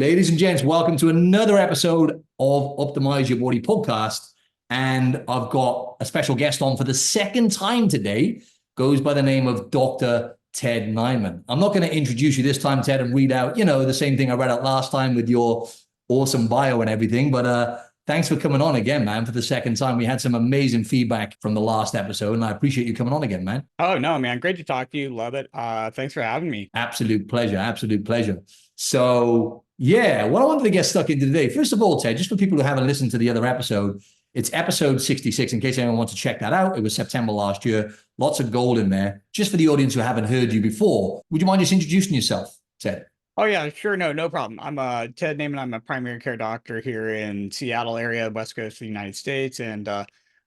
Ladies and gents, welcome to another episode of Optimize Your Body podcast. And I've got a special guest on for the second time today, goes by the name of Dr. Ted Naiman. I'm not going to introduce you this time, Ted, and read out, the same thing I read out last time with your awesome bio and everything. But thanks for coming on again, man, for the second time. We had some amazing feedback from the last episode, and I appreciate you coming on again, man. Oh, no, man. Great to talk to you. Love it. Thanks for having me. Absolute pleasure. Absolute pleasure. So, yeah, what I wanted to get stuck into today, first of all, Ted, just for people who haven't listened to the other episode, it's episode 66. In case anyone wants to check that out, it was September last year. Lots of gold in there. Just for the audience who haven't heard you before, would you mind just introducing yourself, Ted? Oh, yeah, sure. No problem. I'm Ted Naiman. I'm a primary care doctor here in Seattle area, West Coast of the United States. And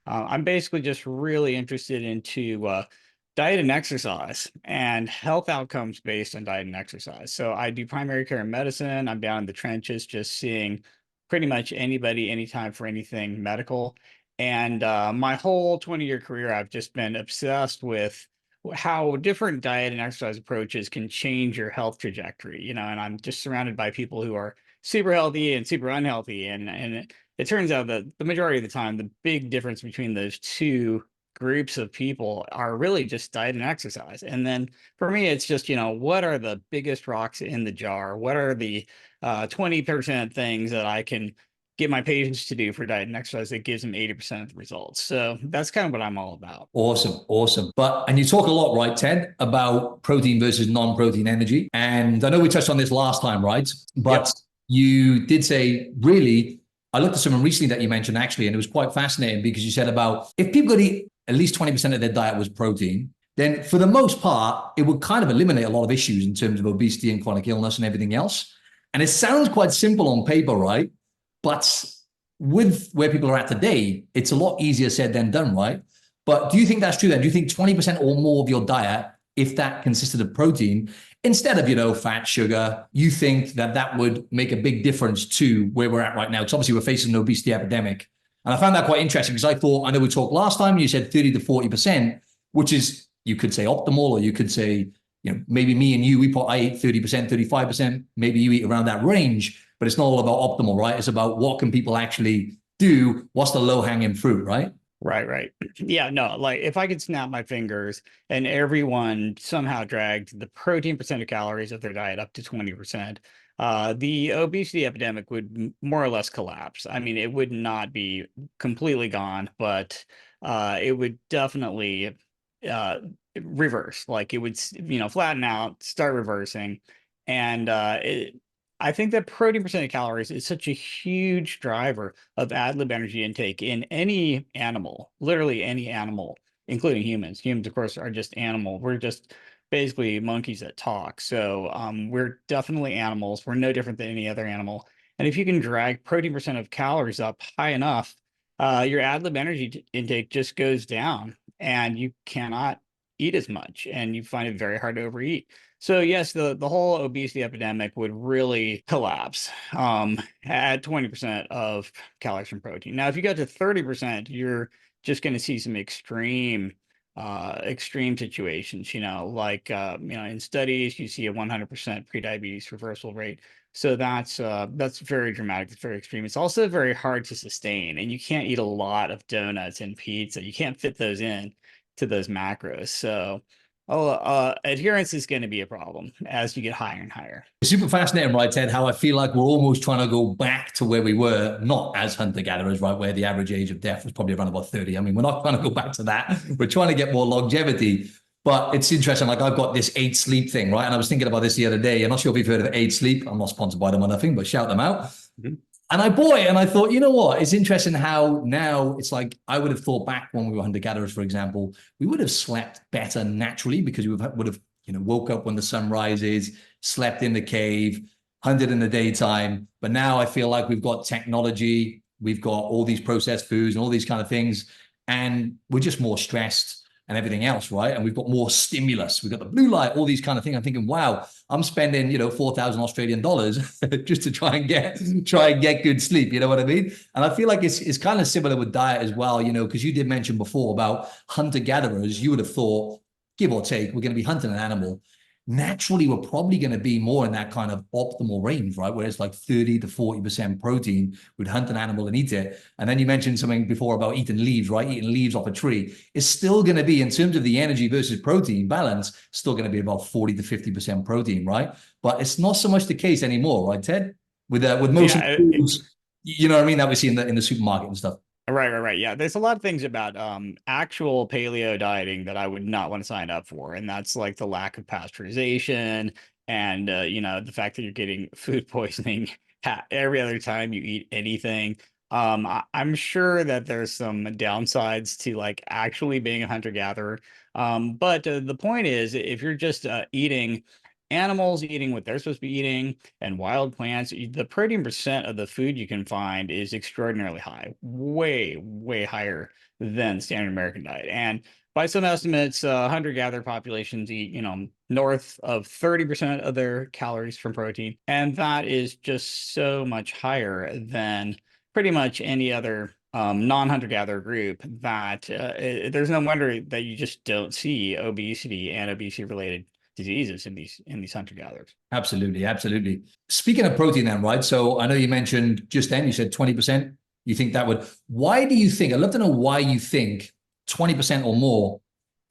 I'm basically just really interested into diet and exercise and health outcomes based on diet and exercise. So I do primary care and medicine. I'm down in the trenches, just seeing pretty much anybody, anytime for anything medical. And my whole 20-year career, I've just been obsessed with how different diet and exercise approaches can change your health trajectory, and I'm just surrounded by people who are super healthy and super unhealthy. And it turns out that the majority of the time, the big difference between those two groups of people are really just diet and exercise. And then for me, it's just, what are the biggest rocks in the jar? What are the 20% things that I can get my patients to do for diet and exercise that gives them 80% of the results? So that's kind of what I'm all about. Awesome. And you talk a lot, right, Ted, about protein versus non-protein energy. And I know we touched on this last time, right? But Yep. You did say, really, I looked at someone recently that you mentioned actually, and it was quite fascinating because you said about if people could eat at least 20% of their diet was protein, then for the most part, it would kind of eliminate a lot of issues in terms of obesity and chronic illness and everything else. And it sounds quite simple on paper, right? But with where people are at today, it's a lot easier said than done, right? But do you think that's true then? Do you think 20% or more of your diet, if that consisted of protein, instead of, fat, sugar, you think that that would make a big difference to where we're at right now? Because obviously we're facing an obesity epidemic. And I found that quite interesting because I know we talked last time, you said 30 to 40%, which is, you could say optimal, or you could say, maybe me and you, I eat 30%, 35%, maybe you eat around that range, but it's not all about optimal, right? It's about what can people actually do? What's the low hanging fruit, right? Right. Yeah, no, like if I could snap my fingers and everyone somehow dragged the protein percent of calories of their diet up to 20%, the obesity epidemic would more or less collapse. I mean, it would not be completely gone, but it would definitely reverse. Like it would, flatten out, start reversing. And I think that protein percent of calories is such a huge driver of ad lib energy intake in any animal, literally any animal, including humans. Humans, of course, are just animal. We're just basically monkeys that talk. So we're definitely animals. We're no different than any other animal. And if you can drag protein percent of calories up high enough, your ad lib energy intake just goes down and you cannot eat as much and you find it very hard to overeat. So yes, the whole obesity epidemic would really collapse at 20% of calories from protein. Now, if you go to 30%, you're just going to see some extreme situations, like in studies, you see a 100% prediabetes reversal rate. So that's very dramatic. It's very extreme. It's also very hard to sustain, and you can't eat a lot of donuts and pizza. You can't fit those in to those macros. So adherence is going to be a problem as you get higher and higher. It's super fascinating, right, Ted, how I feel like we're almost trying to go back to where we were, not as hunter-gatherers, right, where the average age of death was probably around about 30. I mean, we're not trying to go back to that. We're trying to get more longevity. But it's interesting, like I've got this 8 Sleep thing, right? And I was thinking about this the other day. I'm not sure if you've heard of 8 Sleep. I'm not sponsored by them or nothing, but shout them out. Mm-hmm. And I bought it and I thought, you know what? It's interesting how now it's like I would have thought back when we were hunter-gatherers, for example, we would have slept better naturally because we would have woke up when the sun rises, slept in the cave, hunted in the daytime. But now I feel like we've got technology, we've got all these processed foods and all these kind of things, and we're just more stressed and everything else, right? And we've got more stimulus. We've got the blue light, all these kind of things. I'm thinking, wow, I'm spending, 4,000 Australian dollars just to try and get good sleep. You know what I mean? And I feel like it's kind of similar with diet as well, because you did mention before about hunter-gatherers. You would have thought, give or take, we're going to be hunting an animal. naturally we're probably going to be more in that kind of optimal range, right? Where it's like 30 to 40% protein. We'd hunt an animal and eat it. And then you mentioned something before about eating leaves, right? Eating leaves off a tree. It's still going to be, in terms of the energy versus protein balance, still going to be about 40 to 50% protein, right? But it's not so much the case anymore, right, Ted? With most of Yeah, the foods, you know what I mean, that we see in the supermarket and stuff. right. Yeah, there's a lot of things about actual paleo dieting that I would not want to sign up for, and that's like the lack of pasteurization and the fact that you're getting food poisoning every other time you eat anything. I'm sure that there's some downsides to like actually being a hunter-gatherer. But the point is, if you're just eating animals, eating what they're supposed to be eating, and wild plants, the protein percent of the food you can find is extraordinarily high, way higher than standard American diet. And by some estimates, hunter-gatherer populations eat, north of 30% of their calories from protein. And that is just so much higher than pretty much any other non-hunter-gatherer group that there's no wonder that you just don't see obesity and obesity-related diseases in these hunter gatherers. Absolutely, absolutely. Speaking of protein then, right? So I know you mentioned just then, you said 20%. You think that would, why do you think, I'd love to know why you think 20% or more,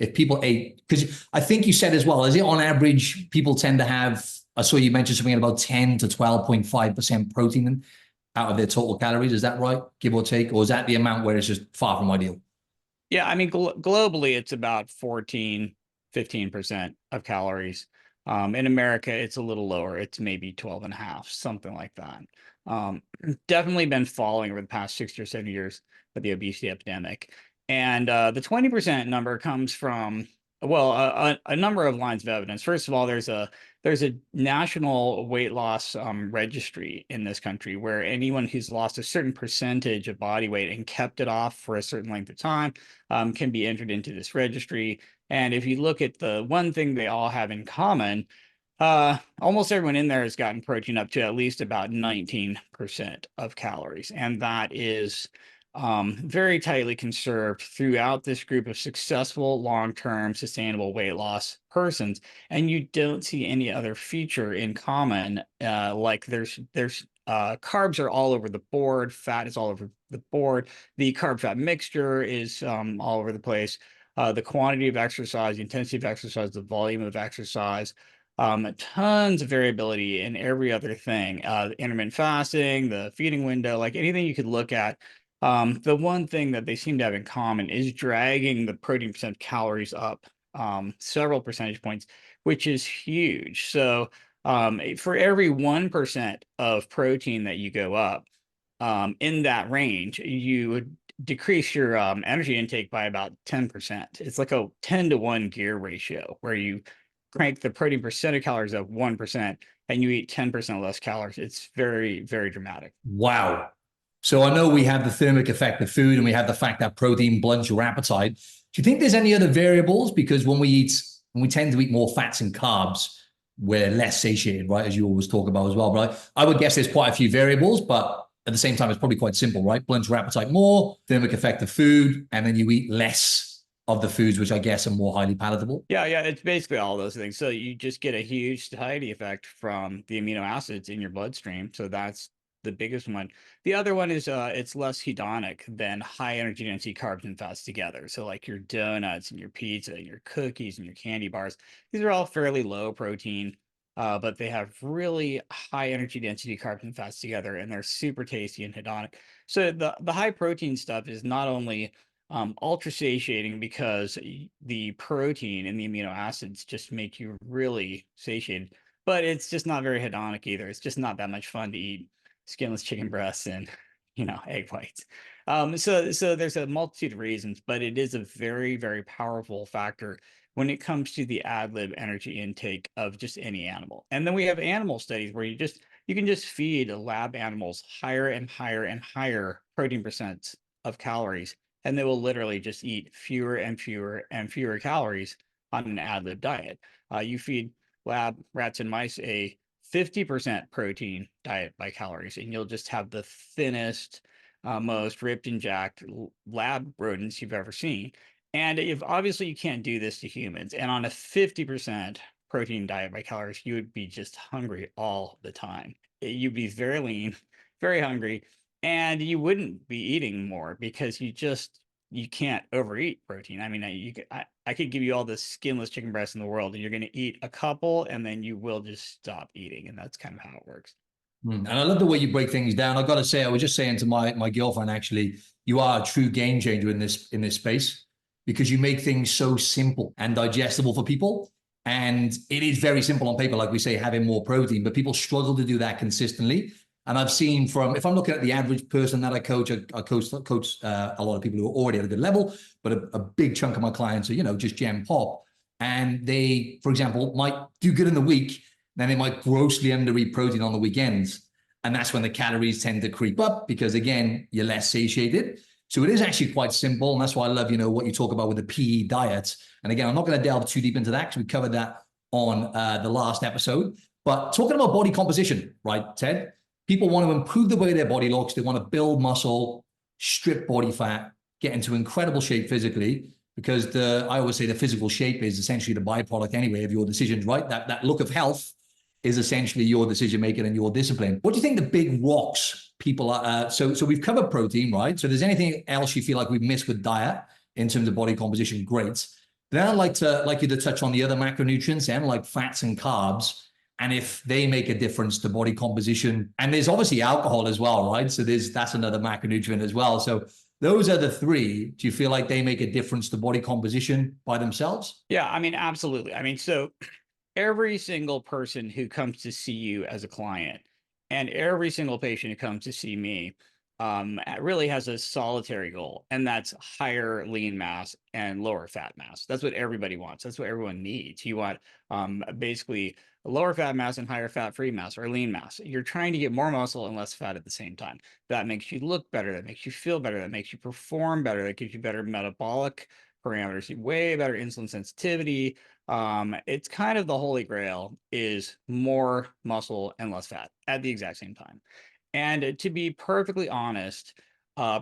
if people ate, because I think you said as well, is it on average, people tend to have, I saw you mentioned something about 10 to 12.5% protein out of their total calories. Is that right? Give or take? Or is that the amount where it's just far from ideal? Yeah, I mean, globally, it's about 14, 15% of calories. In America, it's a little lower. It's maybe 12 and a half, something like that. Um, Definitely been falling over the past 60 or 70 years with the obesity epidemic. And the 20% number comes from, well, a number of lines of evidence. First of all, there's a national weight loss registry in this country where anyone who's lost a certain percentage of body weight and kept it off for a certain length of time can be entered into this registry. And if you look at the one thing they all have in common, almost everyone in there has gotten protein up to at least about 19% of calories. And that is very tightly conserved throughout this group of successful, long-term, sustainable weight loss persons. And you don't see any other feature in common. Like there's carbs are all over the board, fat is all over the board, the carb-fat mixture is all over the place. The quantity of exercise, the intensity of exercise, the volume of exercise, tons of variability in every other thing. Intermittent fasting, the feeding window, like anything you could look at. The one thing that they seem to have in common is dragging the protein percent calories up several percentage points, which is huge. So for every 1% of protein that you go up in that range, you would decrease your energy intake by about 10%. It's like a 10 to 1 gear ratio where you crank the protein percent of calories up 1% and you eat 10% less calories. It's very dramatic. Wow. So I know we have the thermic effect of food and we have the fact that protein blunts your appetite. Do you think there's any other variables? Because when we tend to eat more fats and carbs, we're less satiated, right? As you always talk about as well. But I would guess there's quite a few variables, but at the same time, it's probably quite simple, right? Blunts your appetite more, thermic effect of food, and then you eat less of the foods, which I guess are more highly palatable. Yeah, it's basically all those things. So you just get a huge satiety effect from the amino acids in your bloodstream. So that's the biggest one. The other one is it's less hedonic than high energy density carbs and fats together. So like your donuts and your pizza and your cookies and your candy bars, these are all fairly low protein, but they have really high energy density carbs and fats together, and they're super tasty and hedonic. So the high protein stuff is not only ultra satiating because the protein and the amino acids just make you really satiated, but it's just not very hedonic either. It's just not that much fun to eat skinless chicken breasts and egg whites. So there's a multitude of reasons, but it is a very powerful factor when it comes to the ad lib energy intake of just any animal. And then we have animal studies where you can just feed lab animals higher and higher protein percents of calories, and they will literally just eat fewer and fewer calories on an ad lib diet. You feed lab rats and mice a 50% protein diet by calories, and you'll just have the thinnest, most ripped and jacked lab rodents you've ever seen. And if obviously you can't do this to humans, and on a 50% protein diet by calories, you would be just hungry all the time. You'd be very lean, very hungry, and you wouldn't be eating more because you can't overeat protein. I mean, I could give you all the skinless chicken breasts in the world, and you're going to eat a couple, and then you will just stop eating, and that's kind of how it works. And I love the way you break things down. I've got to say, I was just saying to my girlfriend, actually, you are a true game changer in this space because you make things so simple and digestible for people. And it is very simple on paper, like we say, having more protein, but people struggle to do that consistently. And I've seen from, if I'm looking at the average person that I coach, I coach a lot of people who are already at a good level, but a big chunk of my clients are, just gem pop. And they, for example, might do good in the week, then they might grossly undereat protein on the weekends. And that's when the calories tend to creep up because, again, you're less satiated. So it is actually quite simple. And that's why I love, what you talk about with the P.E diet. And again, I'm not going to delve too deep into that because we covered that on the last episode. But talking about body composition, right, Ted? People want to improve the way their body looks. They want to build muscle, strip body fat, get into incredible shape physically, because I always say the physical shape is essentially the byproduct anyway of your decisions, right? That look of health is essentially your decision making and your discipline. What do you think the big rocks people are? So we've covered protein, right? So there's anything else you feel like we've missed with diet in terms of body composition? Great. Then I'd like you to touch on the other macronutrients and like fats and carbs, and if they make a difference to body composition. And there's obviously alcohol as well, right? So that's another macronutrient as well. So those are the three. Do you feel like they make a difference to body composition by themselves? Yeah, I mean, absolutely. I mean, so every single person who comes to see you as a client and every single patient who comes to see me really has a solitary goal, and that's higher lean mass and lower fat mass. That's what everybody wants. That's what everyone needs. You want basically lower fat mass and higher fat-free mass or lean mass. You're trying to get more muscle and less fat at the same time. That makes you look better. That makes you feel better. That makes you perform better. That gives you better metabolic parameters, way better insulin sensitivity. It's kind of the holy grail is more muscle and less fat at the exact same time. And to be perfectly honest,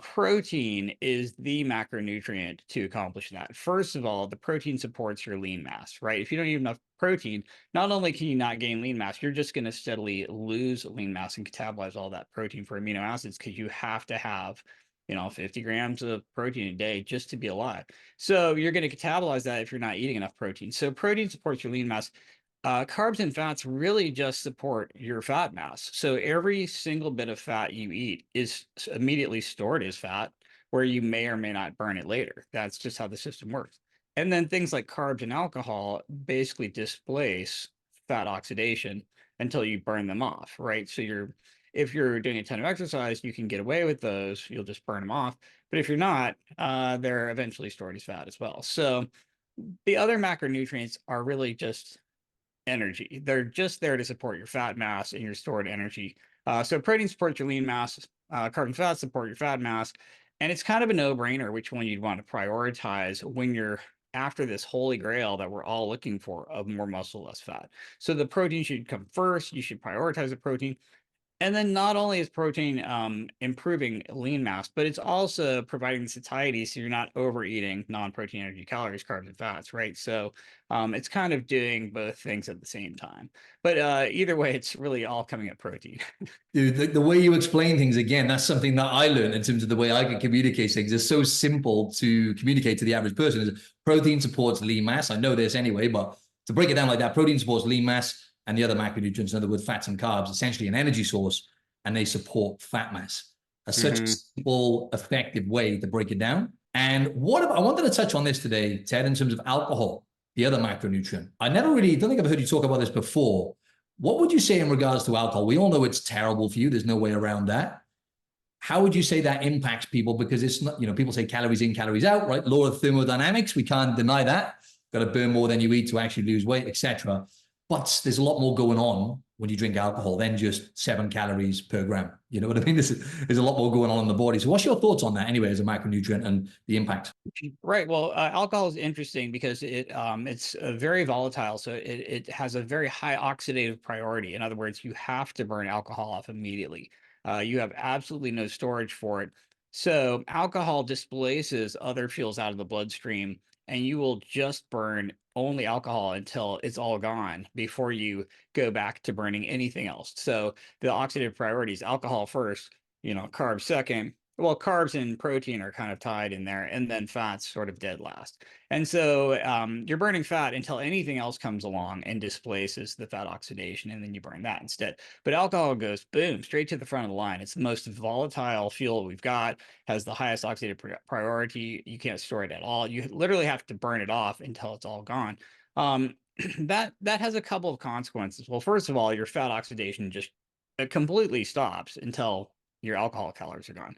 protein is the macronutrient to accomplish that. First of all, the protein supports your lean mass, right? If you don't eat enough protein, not only can you not gain lean mass, you're just going to steadily lose lean mass and catabolize all that protein for amino acids because you have to have 50 grams of protein a day just to be alive. So you're going to catabolize that if you're not eating enough protein. So protein supports your lean mass. Carbs and fats really just support your fat mass. So every single bit of fat you eat is immediately stored as fat, where you may or may not burn it later. That's just how the system works. And then things like carbs and alcohol basically displace fat oxidation until you burn them off, right? So if you're doing a ton of exercise, you can get away with those. You'll just burn them off. But if you're not, they're eventually stored as fat as well. So the other macronutrients are really just energy. They're just there to support your fat mass and your stored energy. So protein supports your lean mass, carbs and fats support your fat mass, and it's kind of a no-brainer which one you'd want to prioritize when you're after this holy grail that we're all looking for of more muscle, less fat. So the protein should come first. You should prioritize the protein. And then not only is protein improving lean mass, but it's also providing the satiety so you're not overeating non-protein energy calories, carbs, and fats, right? So it's kind of doing both things at the same time. But either way, it's really all coming at protein. Dude, the way you explain things, again, that's something that I learned in terms of the way I can communicate things. It's so simple to communicate to the average person. Is protein supports lean mass. I know this anyway, but to break it down like that, protein supports lean mass and the other macronutrients, in other words, fats and carbs, essentially an energy source, and they support fat mass. That's such a simple, effective way to break it down. And I wanted to touch on this today, Ted, in terms of alcohol, the other macronutrient. I don't think I've heard you talk about this before. What would you say in regards to alcohol? We all know it's terrible for you. There's no way around that. How would you say that impacts people? Because it's not, people say calories in, calories out, right? Law of thermodynamics. We can't deny that. Got to burn more than you eat to actually lose weight, etc. But there's a lot more going on when you drink alcohol than just 7 calories per gram. You know what I mean? There's a lot more going on in the body. So what's your thoughts on that anyway, as a macronutrient and the impact? Right. Well, alcohol is interesting because it's very volatile. So it has a very high oxidative priority. In other words, you have to burn alcohol off immediately. You have absolutely no storage for it. So alcohol displaces other fuels out of the bloodstream, and you will just burn only alcohol until it's all gone before you go back to burning anything else. So the oxidative priorities, alcohol first, carbs second. Well, carbs and protein are kind of tied in there, and then fats sort of dead last. And so you're burning fat until anything else comes along and displaces the fat oxidation, and then you burn that instead. But alcohol goes boom, straight to the front of the line. It's the most volatile fuel we've got, has the highest oxidative priority. You can't store it at all. You literally have to burn it off until it's all gone. That has a couple of consequences. Well, first of all, your fat oxidation just completely stops until your alcohol calories are gone.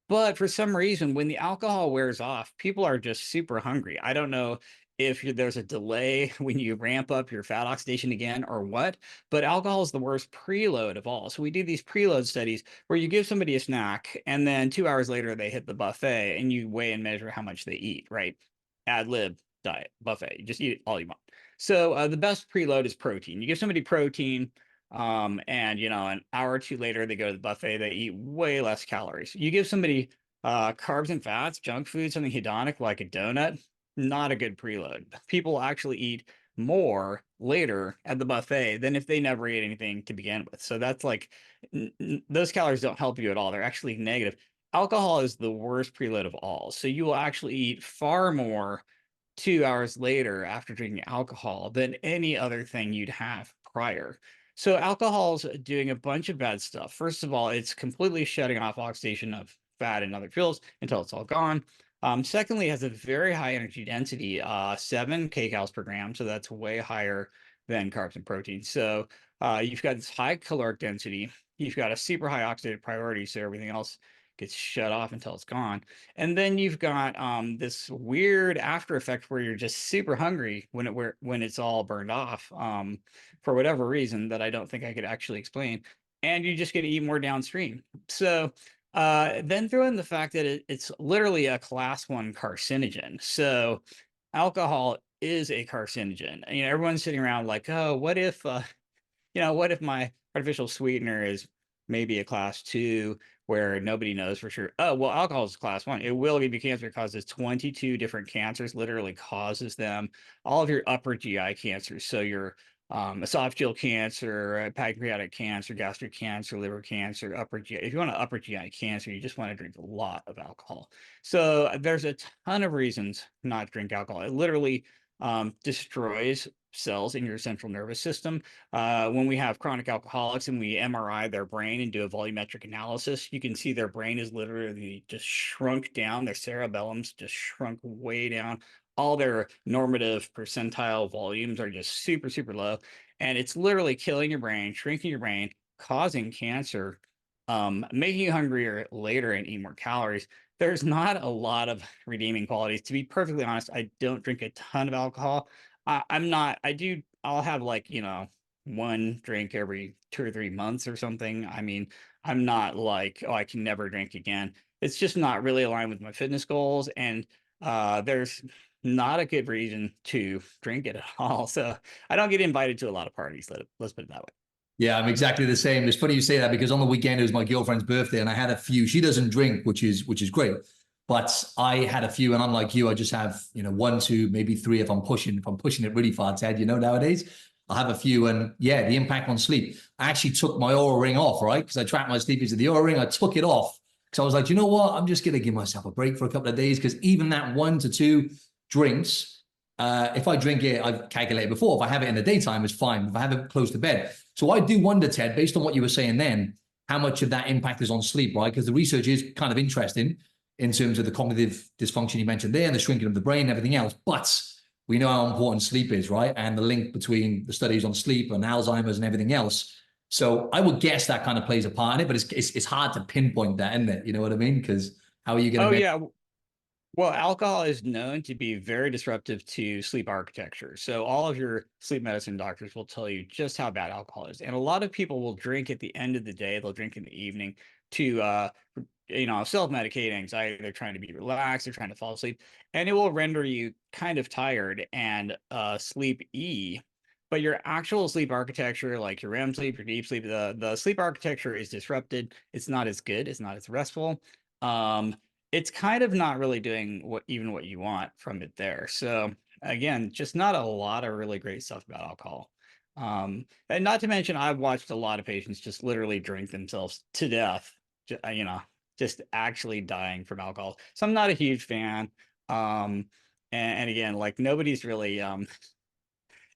But for some reason, when the alcohol wears off, people are just super hungry. I don't know if there's a delay when you ramp up your fat oxidation again or what, but alcohol is the worst preload of all. So we do these preload studies where you give somebody a snack and then 2 hours later they hit the buffet and you weigh and measure how much they eat, right? Ad lib diet buffet. You just eat all you want. So the best preload is protein. You give somebody protein, and an hour or two later, they go to the buffet, they eat way less calories. You give somebody carbs and fats, junk food, something hedonic like a donut, not a good preload. People actually eat more later at the buffet than if they never ate anything to begin with. So that's like those calories don't help you at all. They're actually negative. Alcohol is the worst preload of all. So you will actually eat far more 2 hours later after drinking alcohol than any other thing you'd have prior. So alcohol's doing a bunch of bad stuff. First of all, it's completely shutting off oxidation of fat and other fuels until it's all gone. Secondly, it has a very high energy density, 7 kcals per gram. So that's way higher than carbs and protein. So you've got this high caloric density. You've got a super high oxidative priority. So everything else gets shut off until it's gone. And then you've got this weird after effect where you're just super hungry when it's all burned off, for whatever reason that I don't think I could actually explain. And you just get to eat more downstream. So then throw in the fact that it's literally a class 1 carcinogen. So alcohol is a carcinogen. Everyone's sitting around like, oh, what if what if my artificial sweetener is maybe a class 2 where nobody knows for sure? Oh, well, alcohol is class 1. It will give you cancer. It causes 22 different cancers, literally causes them. All of your upper GI cancers. So your esophageal cancer, pancreatic cancer, gastric cancer, liver cancer, upper GI. If you want an upper GI cancer, you just want to drink a lot of alcohol. So there's a ton of reasons not to drink alcohol. It literally destroys cells in your central nervous system. When we have chronic alcoholics and we MRI their brain and do a volumetric analysis, you can see their brain is literally just shrunk down. Their cerebellum's just shrunk way down. All their normative percentile volumes are just super, super low. And it's literally killing your brain, shrinking your brain, causing cancer, making you hungrier later and eat more calories. There's not a lot of redeeming qualities. To be perfectly honest, I don't drink a ton of alcohol. I'll have like, one drink every 2 or 3 months or something. I mean, I'm not like, oh, I can never drink again. It's just not really aligned with my fitness goals. And there's not a good reason to drink it at all. So I don't get invited to a lot of parties. Let's put it that way. Yeah, I'm exactly the same. It's funny you say that because on the weekend it was my girlfriend's birthday and I had a few. She doesn't drink, which is great. But I had a few, and unlike you, I just have, 1, 2, maybe 3 if I'm pushing. If I'm pushing it really far, Ted, nowadays. I have a few, and yeah, the impact on sleep. I actually took my Oura ring off, right? Because I tracked my sleep into the Oura ring. I took it off because I was like, you know what? I'm just gonna give myself a break for a couple of days because even that 1 to 2 drinks, if I drink it, I've calculated before. If I have it in the daytime, it's fine. If I have it close to bed, so I do wonder, Ted, based on what you were saying then, how much of that impact is on sleep, right? Because the research is kind of interesting in terms of the cognitive dysfunction you mentioned there and the shrinking of the brain and everything else. But we know how important sleep is, right? And the link between the studies on sleep and Alzheimer's and everything else. So I would guess that kind of plays a part in it, but it's hard to pinpoint that, isn't it? You know what I mean? Because how are you going Oh to measure? yeah. Well, alcohol is known to be very disruptive to sleep architecture. So all of your sleep medicine doctors will tell you just how bad alcohol is. And a lot of people will drink at the end of the day. They'll drink in the evening to self-medicate anxiety. They're trying to be relaxed, they're trying to fall asleep, and it will render you kind of tired and sleep-y. But your actual sleep architecture, like your REM sleep, your deep sleep, the sleep architecture is disrupted. It's not as good, it's not as restful. It's kind of not really doing what you want from it there. So again, just not a lot of really great stuff about alcohol. And not to mention, I've watched a lot of patients just literally drink themselves to death, you know, just actually dying from alcohol. So I'm not a huge fan. And again, like nobody's really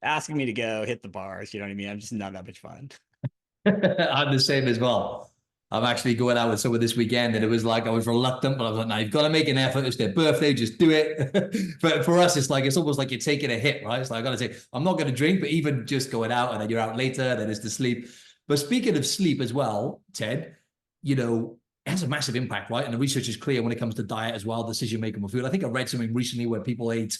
asking me to go hit the bars. You know what I mean? I'm just not that much fun. I'm the same as well. I'm actually going out with someone this weekend, and it was like I was reluctant, but I was like, "No, you've got to make an effort. It's their birthday, just do it." But for us, it's like it's almost like you're taking a hit, right? It's like I got to say, I'm not going to drink, but even just going out and then you're out later, then it's to sleep. But speaking of sleep as well, Ted, it has a massive impact, right? And the research is clear when it comes to diet as well, decision making with food. I think I read something recently where people ate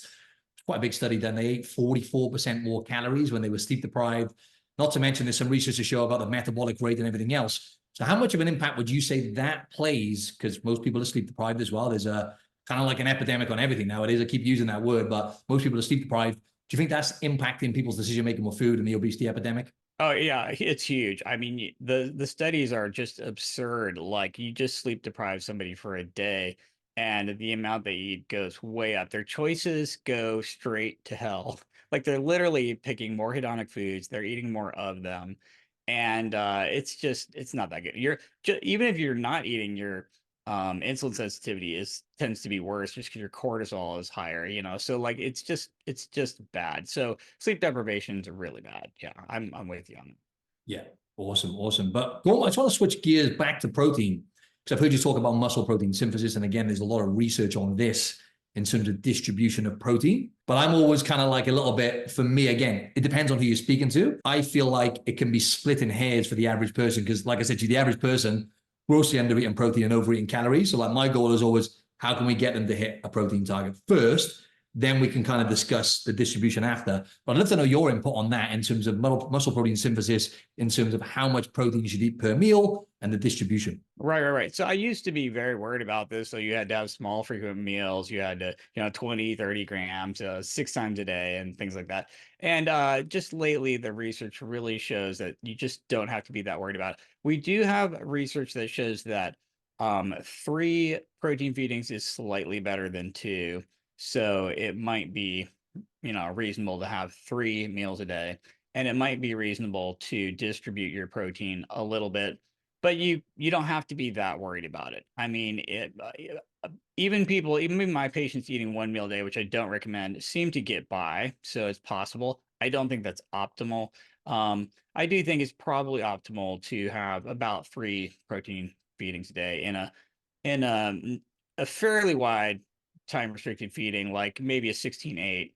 quite a big study done. They ate 44% more calories when they were sleep deprived. Not to mention, there's some research to show about the metabolic rate and everything else. So, how much of an impact would you say that plays? Because most people are sleep deprived as well. There's a kind of like an epidemic on everything nowadays. I keep using that word, but most people are sleep deprived. Do you think that's impacting people's decision making with food and the obesity epidemic? Oh yeah, it's huge. I mean, the studies are just absurd. Like you just sleep deprive somebody for a day, and the amount they eat goes way up. Their choices go straight to hell. Like they're literally picking more hedonic foods. They're eating more of them, and it's not that good. Even if you're not eating, your insulin sensitivity is tends to be worse just because your cortisol is higher. So like it's just bad. So sleep deprivation is really bad. Yeah, I'm with you on that. Yeah, awesome, awesome. But I just want to switch gears back to protein because I've heard you talk about muscle protein synthesis, and again, there's a lot of research on this in terms of distribution of protein. But I'm always kind of like a little bit, for me, again, it depends on who you're speaking to. I feel like it can be split in hairs for the average person because, like I said to you, the average person grossly under eating protein and overeating calories. So, like, my goal is always how can we get them to hit a protein target first? Then we can kind of discuss the distribution after. But I'd love to know your input on that in terms of muscle protein synthesis, in terms of how much protein you should eat per meal and the distribution. Right. So I used to be very worried about this. So you had to have small, frequent meals. You had to, 20, 30 grams, 6 times a day and things like that. And just lately, the research really shows that you just don't have to be that worried about it. We do have research that shows that 3 protein feedings is slightly better than 2. So it might be, reasonable to have 3 meals a day. And it might be reasonable to distribute your protein a little bit, but you don't have to be that worried about it. I mean, even my patients eating 1 meal a day, which I don't recommend, seem to get by, so it's possible. I don't think that's optimal. I do think it's probably optimal to have about 3 protein feedings a day in a fairly wide time restricted feeding, like maybe a 16/8,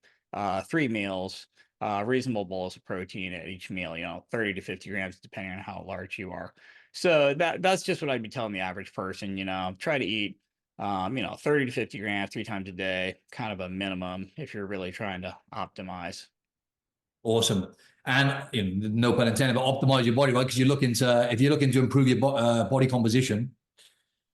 3 meals, reasonable bolus of protein at each meal, 30 to 50 grams, depending on how large you are. So that's just what I'd be telling the average person, try to eat, 30 to 50 grams 3 times a day, kind of a minimum if you're really trying to optimize. Awesome. And no pun intended, but optimize your body, right? Because if you're looking to improve your body composition,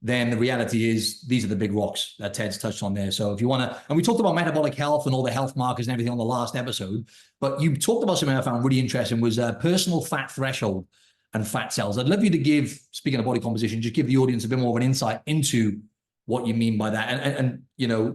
then the reality is these are the big rocks that Ted's touched on there. So if you want to, and we talked about metabolic health and all the health markers and everything on the last episode, but you talked about something I found really interesting was personal fat threshold and fat cells. I'd love you to give, speaking of body composition, just give the audience a bit more of an insight into what you mean by that. And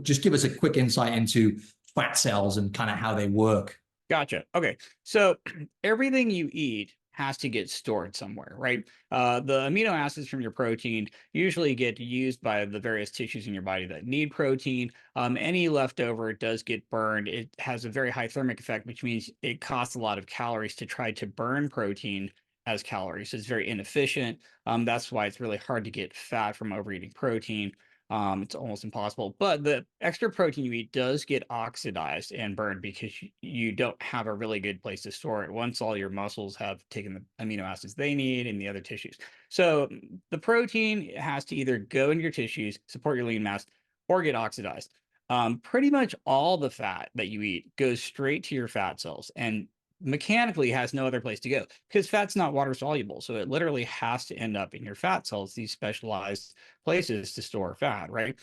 just give us a quick insight into fat cells and kind of how they work. Gotcha. Okay. So everything you eat has to get stored somewhere, right? The amino acids from your protein usually get used by the various tissues in your body that need protein. Any leftover does get burned. It has a very high thermic effect, which means it costs a lot of calories to try to burn protein as calories. So it's very inefficient. That's why it's really hard to get fat from overeating protein. It's almost impossible, but the extra protein you eat does get oxidized and burned because you don't have a really good place to store it once all your muscles have taken the amino acids they need and the other tissues. So the protein has to either go into your tissues, support your lean mass, or get oxidized. Pretty much all the fat that you eat goes straight to your fat cells and mechanically has no other place to go because fat's not water soluble. So it literally has to end up in your fat cells, these specialized places to store fat, right?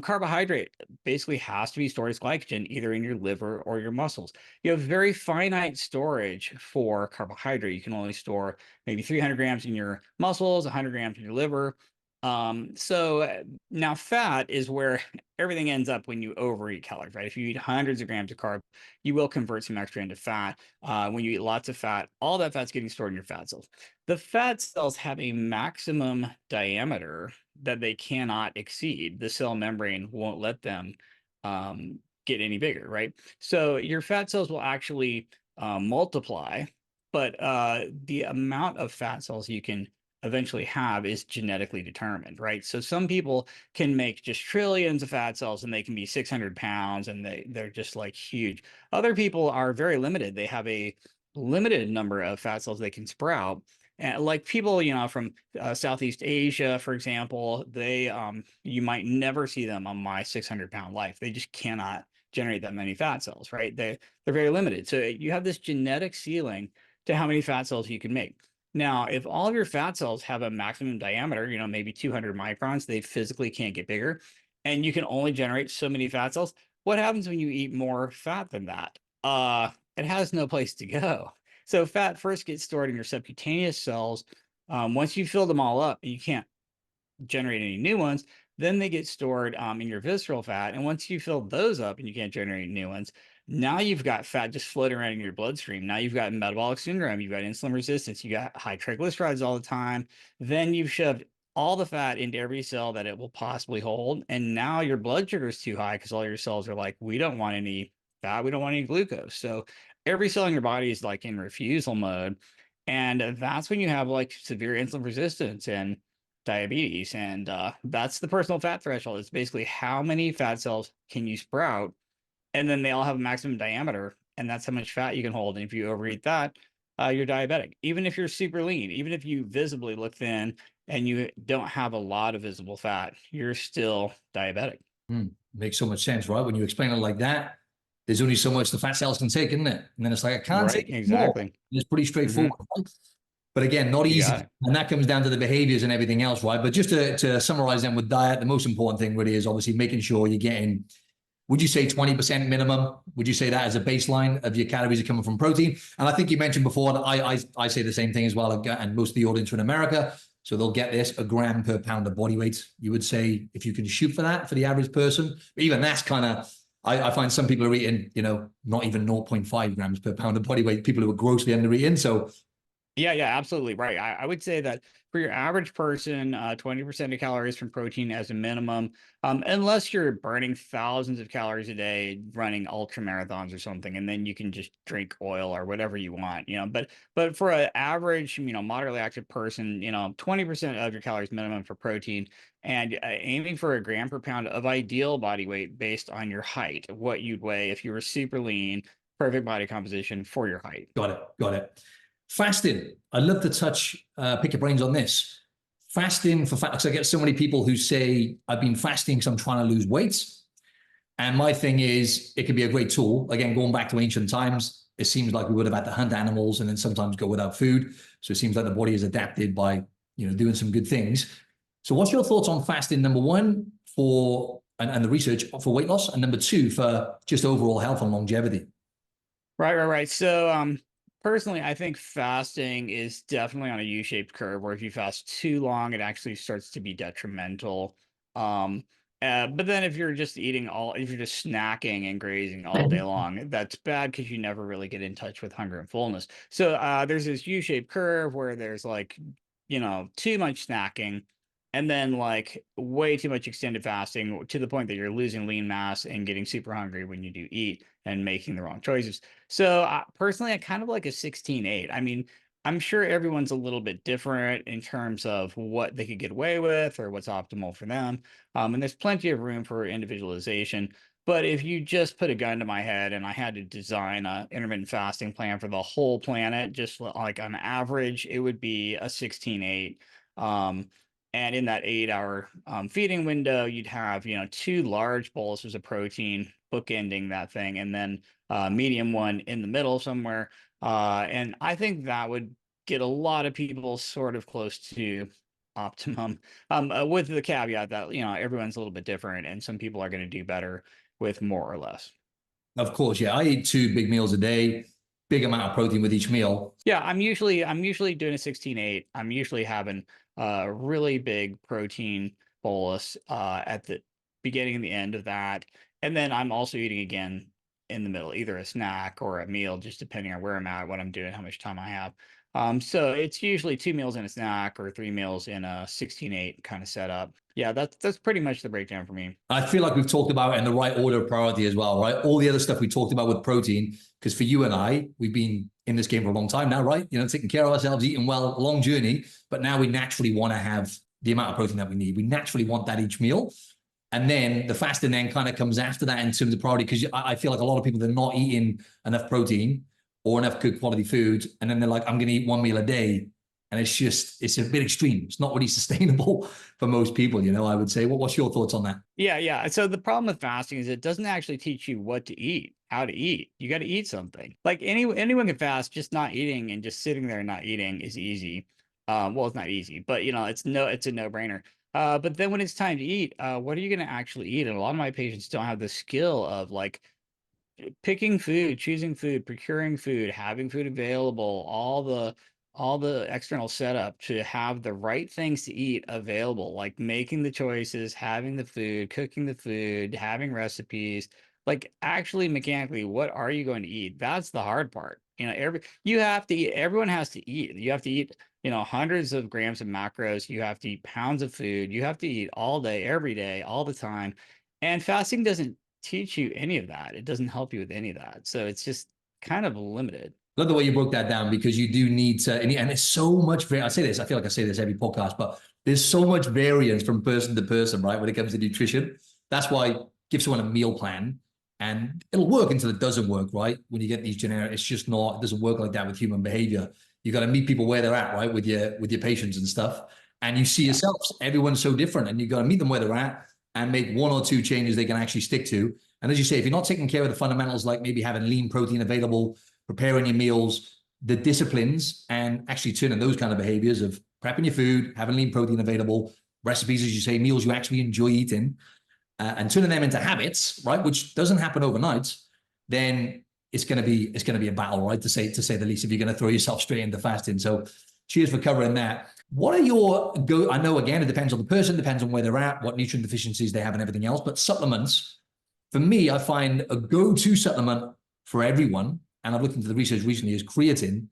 Carbohydrate basically has to be stored as glycogen either in your liver or your muscles. You have very finite storage for carbohydrate. You can only store maybe 300 grams in your muscles, 100 grams in your liver. Now fat is where everything ends up when you overeat calories, right? If you eat hundreds of grams of carb, you will convert some extra into fat. When you eat lots of fat, all that fat's getting stored in your fat cells. The fat cells have a maximum diameter that they cannot exceed. The cell membrane won't let them get any bigger, right? So your fat cells will actually multiply, but the amount of fat cells you can eventually have is genetically determined, right? So some people can make just trillions of fat cells and they can be 600 pounds and they're just like huge. Other people are very limited. They have a limited number of fat cells they can sprout. And like people, from Southeast Asia, for example, they you might never see them on my 600-pound life. They just cannot generate that many fat cells, right? They're very limited. So you have this genetic ceiling to how many fat cells you can make. Now, if all of your fat cells have a maximum diameter, maybe 200 microns, they physically can't get bigger, and you can only generate so many fat cells. What happens when you eat more fat than that? It has no place to go. So fat first gets stored in your subcutaneous cells. Once you fill them all up, and you can't generate any new ones, then they get stored in your visceral fat. And once you fill those up and you can't generate new ones, now you've got fat just floating around in your bloodstream. Now you've got metabolic syndrome, you've got insulin resistance, you got high triglycerides all the time. Then you've shoved all the fat into every cell that it will possibly hold. And now your blood sugar is too high because all your cells are like, we don't want any fat, we don't want any glucose. So every cell in your body is like in refusal mode. And that's when you have like severe insulin resistance and diabetes. And that's the personal fat threshold. It's basically how many fat cells can you sprout, and then they all have a maximum diameter, and that's how much fat you can hold. And if you overeat that, you're diabetic. Even if you're super lean, even if you visibly look thin and you don't have a lot of visible fat, you're still diabetic. Makes so much sense, right? When you explain it like that, there's only so much the fat cells can take, isn't it? And then it's like, I can't Right, take more. exactly. It's pretty straightforward. Right? But again, not You got easy. it. And that comes down to the behaviors and everything else, right? But just to summarize them with diet, the most important thing really is obviously making sure you're getting, would you say 20% minimum? Would you say that as a baseline of your calories are coming from protein? And I think you mentioned before, and I say the same thing as well, and most of the audience are in America, so they'll get this, a gram per pound of body weight. You would say if you can shoot for that for the average person, but even that's kind of, I find some people are eating, not even 0.5 grams per pound of body weight, people who are grossly under eating. So Yeah, absolutely right. I would say that for your average person, 20% of calories from protein as a minimum, unless you're burning thousands of calories a day running ultra marathons or something, and then you can just drink oil or whatever you want, But for an average, moderately active person, 20% of your calories minimum for protein, and aiming for a gram per pound of ideal body weight based on your height, what you'd weigh if you were super lean, perfect body composition for your height. got it. Fasting. I'd love to pick your brains on this. Fasting for fat, because I get so many people who say, I've been fasting because I'm trying to lose weight. And my thing is, it could be a great tool. Again, going back to ancient times, it seems like we would have had to hunt animals and then sometimes go without food. So it seems like the body is adapted by, doing some good things. So what's your thoughts on fasting, number one, and the research for weight loss, and number two, for just overall health and longevity? Right. So, personally, I think fasting is definitely on a U-shaped curve where if you fast too long, it actually starts to be detrimental. Um, but then if you're just if you're just snacking and grazing all day long, that's bad because you never really get in touch with hunger and fullness. So, there's this U-shaped curve where there's like, too much snacking and then like way too much extended fasting to the point that you're losing lean mass and getting super hungry when you do eat and making the wrong choices. So personally, I kind of like a 16-8. I mean, I'm sure everyone's a little bit different in terms of what they could get away with or what's optimal for them. And there's plenty of room for individualization. But if you just put a gun to my head and I had to design a intermittent fasting plan for the whole planet, just like on average, it would be a 16-8. And in that 8-hour feeding window, you'd have, two large boluses of protein bookending that thing, and then medium one in the middle somewhere. And I think that would get a lot of people sort of close to optimum, with the caveat that, everyone's a little bit different and some people are going to do better with more or less. Of course, yeah. I eat 2 big meals a day, big amount of protein with each meal. Yeah, I'm usually doing a 16-8. I'm usually having really big protein bolus at the beginning and the end of that. And then I'm also eating again in the middle, either a snack or a meal, just depending on where I'm at, what I'm doing, how much time I have. So it's usually 2 meals in a snack or 3 meals in a 16-8 kind of setup. Yeah, that's pretty much the breakdown for me. I feel like we've talked about it in the right order of priority as well, right? All the other stuff we talked about with protein, because for you and I, we've been in this game for a long time now, right? You know, taking care of ourselves, eating well, a long journey, but now we naturally want to have the amount of protein that we need. We naturally want that each meal. And then the fasting then kind of comes after that in terms of priority, because I feel like a lot of people, they're not eating enough protein or enough good quality food. And then they're like, I'm going to eat one meal a day. And it's a bit extreme. It's not really sustainable for most people, you know, I would say. What's your thoughts on that? Yeah. So the problem with fasting is it doesn't actually teach you what to eat, how to eat. You got to eat something. Like anyone can fast, just not eating and just sitting there and not eating is easy. Well, it's not easy, but it's a no-brainer. But then when it's time to eat, what are you going to actually eat? And a lot of my patients don't have the skill of like picking food, choosing food, procuring food, having food available, all the external setup to have the right things to eat available, like making the choices, having the food, cooking the food, having recipes, like actually mechanically, what are you going to eat? That's the hard part. You have to eat, everyone has to eat. You have to eat, hundreds of grams of macros. You have to eat pounds of food. You have to eat all day, every day, all the time. And fasting doesn't teach you any of that. It doesn't help you with any of that. So it's just kind of limited. Love the way you broke that down, because you do need to, and it's so much. I say this, I feel like I say this every podcast, but there's so much variance from person to person, right? When it comes to nutrition, that's why give someone a meal plan, and it'll work until it doesn't work, right? When you get these generic, it's just not. It doesn't work like that with human behavior. You got to meet people where they're at, right? With your patients and stuff, and you see Yeah. yourselves. Everyone's so different, and you got to meet them where they're at and make one or two changes they can actually stick to. And as you say, if you're not taking care of the fundamentals, like maybe having lean protein available, preparing your meals, the disciplines, and actually turning those kind of behaviors of prepping your food, having lean protein available, recipes, as you say, meals you actually enjoy eating, and turning them into habits, right? Which doesn't happen overnight. Then it's going to be a battle, right? To say the least, if you're going to throw yourself straight into fasting. So, cheers for covering that. What are your go? I know again it depends on the person, depends on where they're at, what nutrient deficiencies they have, and everything else. But supplements, for me, I find a go-to supplement for everyone, and I've looked into the research recently, is creatine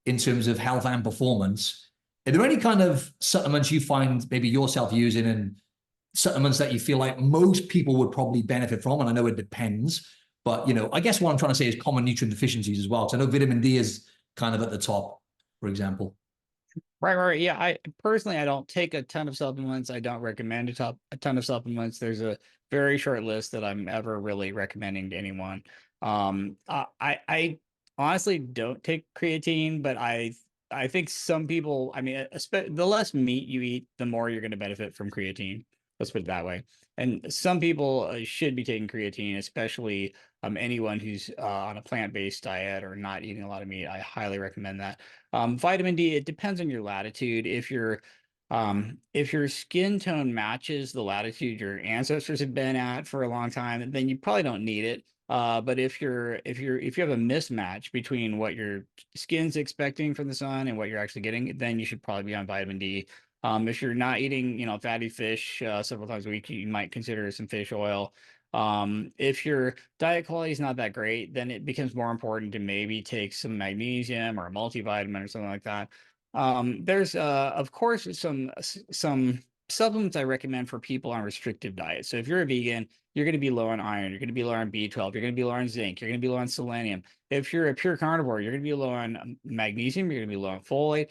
in terms of health and performance. Are there any kind of supplements you find maybe yourself using, and supplements that you feel like most people would probably benefit from? And I know it depends, but I guess what I'm trying to say is common nutrient deficiencies as well. So I know vitamin D is kind of at the top, for example. Right. Yeah. I personally, I don't take a ton of supplements. I don't recommend a ton of supplements. There's a very short list that I'm ever really recommending to anyone. I honestly don't take creatine, but I think some people, I mean, the less meat you eat, the more you're going to benefit from creatine. Let's put it that way. And some people should be taking creatine, especially anyone who's on a plant-based diet or not eating a lot of meat. I highly recommend that. Vitamin D, it depends on your latitude. If your skin tone matches the latitude your ancestors have been at for a long time, then you probably don't need it. But if you have a mismatch between what your skin's expecting from the sun and what you're actually getting, then you should probably be on vitamin D. If you're not eating, fatty fish several times a week, you might consider some fish oil. If your diet quality is not that great, then it becomes more important to maybe take some magnesium or a multivitamin or something like that. There's of course some supplements I recommend for people on restrictive diets. So if you're a vegan, you're going to be low on iron, you're going to be low on B12, you're going to be low on zinc, you're going to be low on selenium. If you're a pure carnivore, you're going to be low on magnesium, you're going to be low on folate.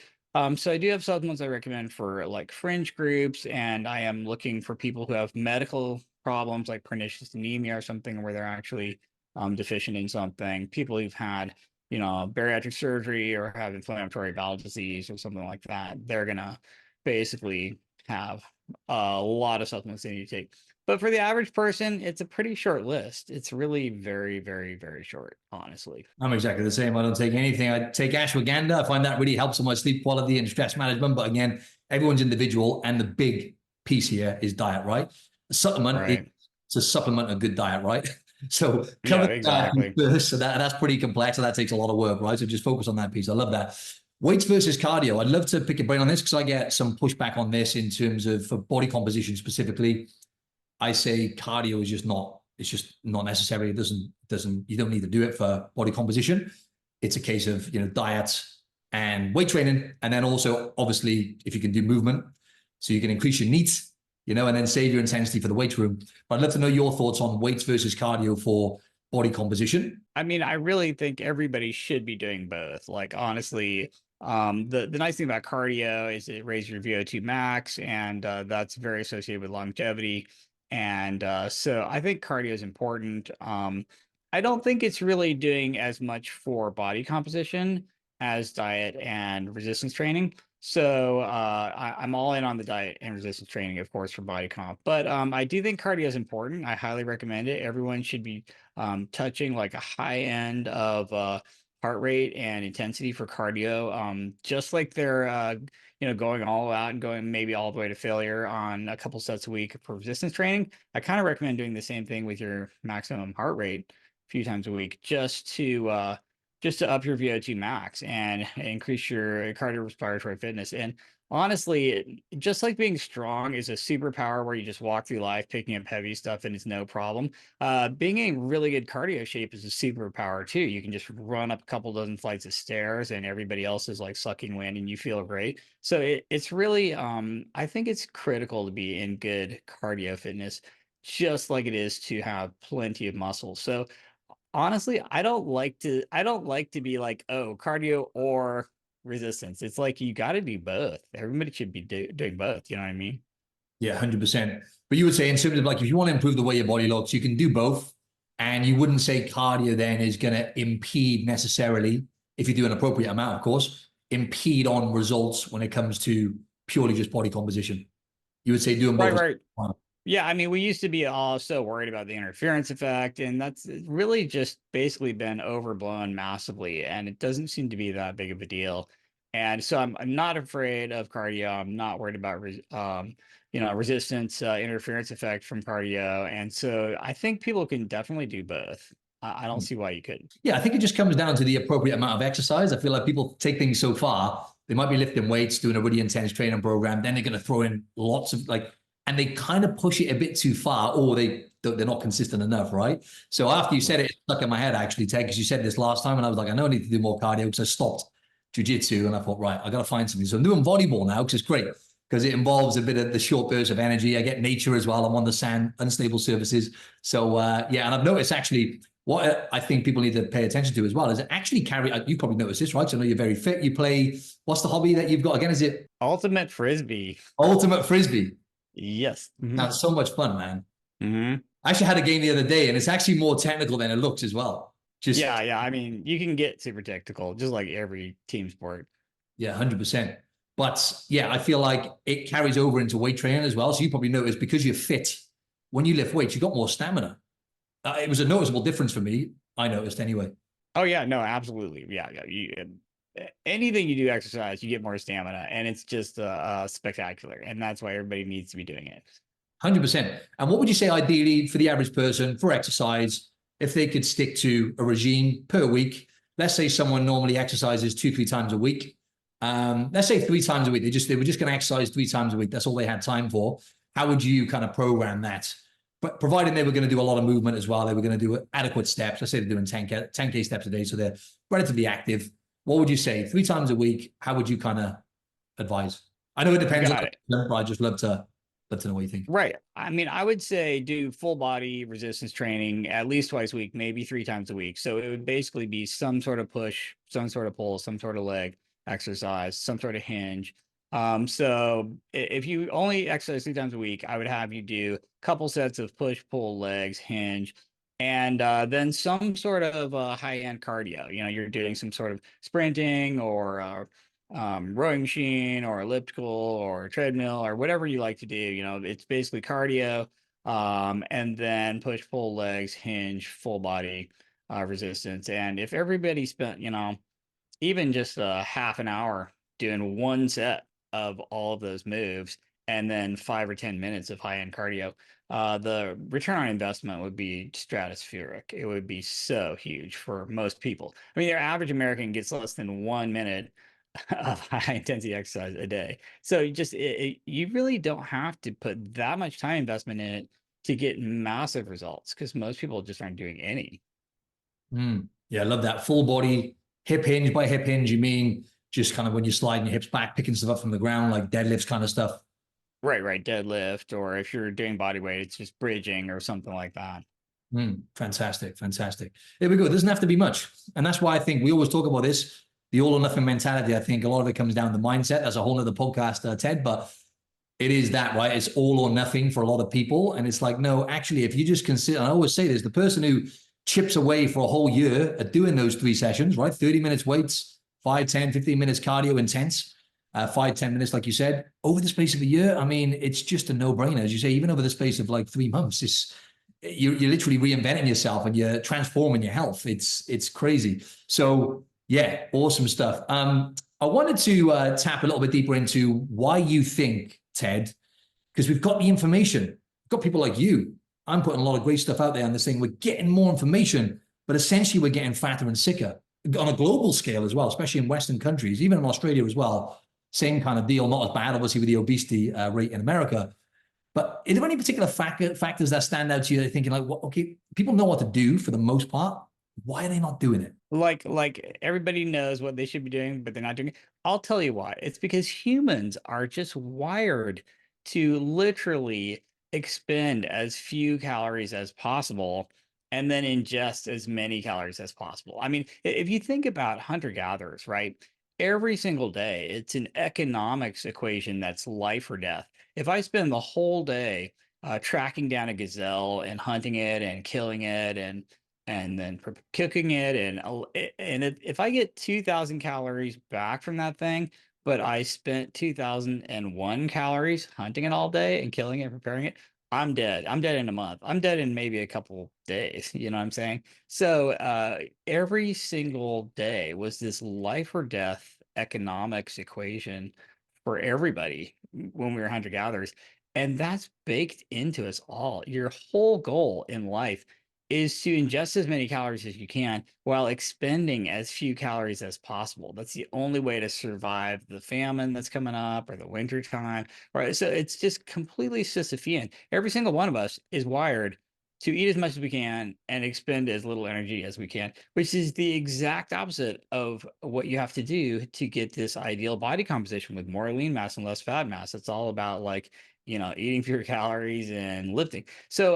So I do have supplements I recommend for like fringe groups, and I am looking for people who have medical problems like pernicious anemia or something where they're actually deficient in something. People who've had, bariatric surgery or have inflammatory bowel disease or something like that, they're gonna basically have a lot of supplements they need to take. But for the average person, it's a pretty short list. It's really very, very, very short, honestly. I'm exactly the same. I don't take anything. I take ashwagandha. I find that really helps with my sleep quality and stress management. But again, everyone's individual. And the big piece here is diet, right? A supplement is Right. to supplement a good diet, right? So Yeah, cover the diet exactly. first. So that's pretty complex. And that takes a lot of work, right? So just focus on that piece. I love that. Weights versus cardio. I'd love to pick your brain on this because I get some pushback on this in terms of for body composition specifically. I say cardio is just not, it's just not necessary. It doesn't, you don't need to do it for body composition. It's a case of, diet and weight training. And then also, obviously, if you can do movement, so you can increase your NEAT, and then save your intensity for the weight room. But I'd love to know your thoughts on weights versus cardio for body composition. I mean, I really think everybody should be doing both. Like, honestly, the nice thing about cardio is it raises your VO2 max, and that's very associated with longevity. And so I think cardio is important. I don't think it's really doing as much for body composition as diet and resistance training. So I'm all in on the diet and resistance training, of course, for body comp. But I do think cardio is important. I highly recommend it. Everyone should be touching like a high end of heart rate and intensity for cardio, just like they're going all out and going maybe all the way to failure on a couple sets a week for resistance training. I kind of recommend doing the same thing with your maximum heart rate a few times a week, just to up your VO2 max and increase your cardiorespiratory fitness. And honestly, just like being strong is a superpower where you just walk through life picking up heavy stuff and it's no problem. Being in really good cardio shape is a superpower too. You can just run up a couple dozen flights of stairs and everybody else is like sucking wind and you feel great. So it's really, I think it's critical to be in good cardio fitness, just like it is to have plenty of muscle. So honestly, I don't like to be like, oh, cardio or resistance. It's like you got to do both. Everybody should be doing both. You know what I mean? Yeah, 100%. But you would say in terms of like, if you want to improve the way your body looks, you can do both. And you wouldn't say cardio then is going to impede necessarily, if you do an appropriate amount, of course, impede on results when it comes to purely just body composition. You would say doing Right, both. right. Yeah, I mean, we used to be all so worried about the interference effect, and that's really just basically been overblown massively, and it doesn't seem to be that big of a deal. And so I'm not afraid of cardio. I'm not worried about resistance interference effect from cardio. And so I think people can definitely do both. I don't see why you couldn't. Yeah, I think it just comes down to the appropriate amount of exercise. I feel like people take things so far. They might be lifting weights, doing a really intense training program. Then they're going to throw in lots of and they kind of push it a bit too far, or they're not consistent enough, right? So after you said it, it stuck in my head actually, Ted, because you said this last time, and I was like, I know I need to do more cardio because I stopped jujitsu, and I thought, right, I got to find something. So I'm doing volleyball now, which is great because it involves a bit of the short burst of energy. I get nature as well. I'm on the sand, unstable surfaces. So yeah, and I've noticed actually what I think people need to pay attention to as well is actually carry. You probably noticed this, right? So I know you're very fit. You play. What's the hobby that you've got again? Is it Ultimate frisbee? ultimate frisbee? Yes. That's so much fun, man. Mm-hmm. I actually had a game the other day, and it's actually more technical than it looks as well. Just Yeah. I mean, you can get super technical, just like every team sport. yeah, 100%. But yeah, I feel like it carries over into weight training as well. So you probably noticed because you're fit, when you lift weights, you got more stamina. It was a noticeable difference for me. I noticed anyway. Oh yeah, no, absolutely. Yeah. Anything you do exercise, you get more stamina, and it's just spectacular. And that's why everybody needs to be doing it. 100%. And what would you say ideally for the average person for exercise, if they could stick to a regime per week? Let's say someone normally exercises 2, 3 times a week. Let's say 3 times a week. They were just going to exercise 3 times a week. That's all they had time for. How would you kind of program that? But providing they were going to do a lot of movement as well, they were going to do adequate steps. Let's say they're doing 10K steps a day, so they're relatively active. What would you say? 3 times a week, how would you kind of advise? I know it depends on Got it. but I just love to know what you think. Right. I mean, I would say do full body resistance training at least twice a week, maybe 3 times a week. So it would basically be some sort of push, some sort of pull, some sort of leg exercise, some sort of hinge. So if you only exercise 3 times a week, I would have you do a couple sets of push, pull, legs, hinge, and then some sort of high-end cardio. You're doing some sort of sprinting or rowing machine or elliptical or treadmill or whatever you like to do. It's basically cardio, and then push, pull, legs, hinge, full body resistance. And if everybody spent, even just a half an hour doing one set of all of those moves and then 5 or 10 minutes of high-end cardio, the return on investment would be stratospheric. It would be so huge for most people. I mean, your average American gets less than 1 minute of high intensity exercise a day. So you really don't have to put that much time investment in it to get massive results, because most people just aren't doing any. Yeah, I love that. Full body, hip hinge. By hip hinge, you mean just kind of when you're sliding your hips back, picking stuff up from the ground, like deadlifts kind of stuff. Right, right. Deadlift, or if you're doing body weight, it's just bridging or something like that. Fantastic, fantastic. There we go. It doesn't have to be much. And that's why I think we always talk about this, the all or nothing mentality. I think a lot of it comes down to mindset. That's a whole other podcast, Ted, but it is that, right? It's all or nothing for a lot of people. And it's like, no, actually, if you just consider, and I always say this, the person who chips away for a whole year at doing those 3 sessions, right? 30 minutes weights, 5, 10, 15 minutes cardio intense, 5, 10 minutes, like you said, over the space of a year. I mean, it's just a no brainer. As you say, even over the space of like 3 months, you're literally reinventing yourself and you're transforming your health. It's crazy. So yeah, awesome stuff. I wanted to tap a little bit deeper into why you think, Ted, because we've got the information. We've got people like you. I'm putting a lot of great stuff out there on this thing. We're getting more information, but essentially we're getting fatter and sicker on a global scale as well, especially in Western countries, even in Australia as well. Same kind of deal, not as bad, obviously, with the obesity rate in America. But is there any particular factors that stand out to you that you're thinking like, well, okay, people know what to do for the most part. Why are they not doing it? Like everybody knows what they should be doing, but they're not doing it. I'll tell you why. It's because humans are just wired to literally expend as few calories as possible and then ingest as many calories as possible. I mean, if you think about hunter-gatherers, right? Every single day, it's an economics equation that's life or death. If I spend the whole day tracking down a gazelle and hunting it and killing it and then cooking it, if I get 2,000 calories back from that thing, but I spent 2,001 calories hunting it all day and killing it, preparing it, I'm dead. I'm dead in a month. I'm dead in maybe a couple days. You know what I'm saying? So every single day was this life or death economics equation for everybody when we were hunter gatherers. And that's baked into us all. Your whole goal in life is to ingest as many calories as you can while expending as few calories as possible. That's the only way to survive the famine that's coming up or the winter time. Right. So it's just completely Sisyphean. Every single one of us is wired to eat as much as we can and expend as little energy as we can, which is the exact opposite of what you have to do to get this ideal body composition with more lean mass and less fat mass. It's all about like, eating fewer calories and lifting. So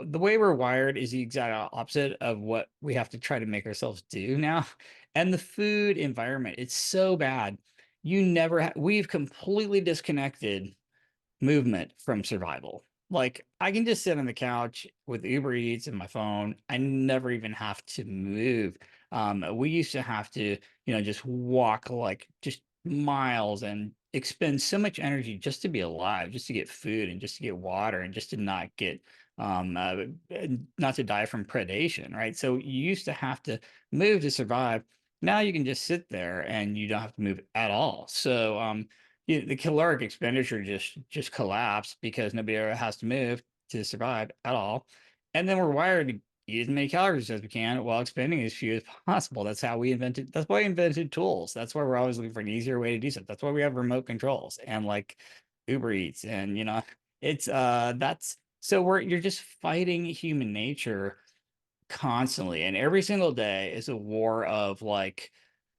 the way we're wired is the exact opposite of what we have to try to make ourselves do now. And the food environment, it's so bad. We've completely disconnected movement from survival. Like I can just sit on the couch with Uber Eats and my phone. I never even have to move. We used to have to, just walk like just miles and expend so much energy just to be alive, just to get food and just to get water and just to not get not to die from predation, right? So you used to have to move to survive. Now you can just sit there and you don't have to move at all. So the caloric expenditure just collapsed because nobody ever has to move to survive at all. And then we're wired to eat as many calories as we can while expending as few as possible. That's why we invented tools. That's why we're always looking for an easier way to do stuff. That's why we have remote controls and like Uber Eats. And it's that's so you're just fighting human nature constantly. And every single day is a war of like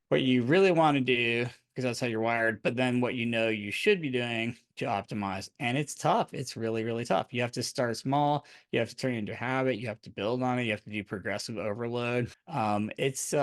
what you really want to do because that's how you're wired, but then what you should be doing to optimize. And it's tough. It's really, really tough. You have to start small. You have to turn it into a habit. You have to build on it. You have to do progressive overload. It's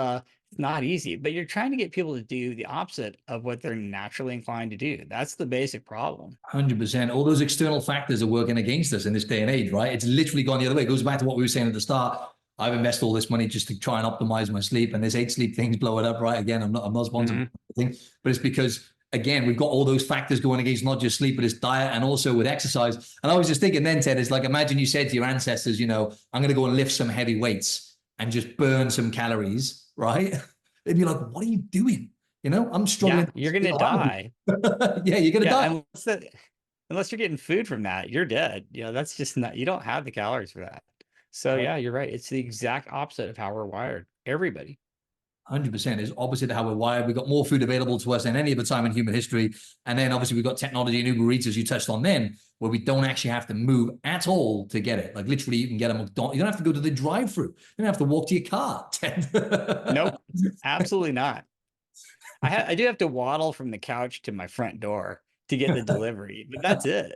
not easy, but you're trying to get people to do the opposite of what they're naturally inclined to do. That's the basic problem. 100%. All those external factors are working against us in this day and age, right? It's literally gone the other way. It goes back to what we were saying at the start. I've invested all this money just to try and optimize my sleep, and this 8 sleep thing's blowing up, right? Again, I'm not sponsored, but it's because again, we've got all those factors going against not just sleep, but it's diet and also with exercise. And I was just thinking then, Ted, it's like imagine you said to your ancestors, I'm going to go and lift some heavy weights and just burn some calories, right? They'd be like, what are you doing? I'm struggling. Yeah, you're gonna die. Yeah, you're gonna Yeah, die. unless you're getting food from that, you're dead. That's just not, you don't have the calories for that. So yeah, you're right. It's the exact opposite of how we're wired. Everybody. 100% is opposite to how we're wired. We've got more food available to us than any other time in human history. And then obviously we've got technology and Uber Eats, as you touched on then, where we don't actually have to move at all to get it. Like literally you can get a McDonald's. You don't have to go to the drive-through. You don't have to walk to your car. Nope, absolutely not. I do have to waddle from the couch to my front door to get the delivery, but that's it.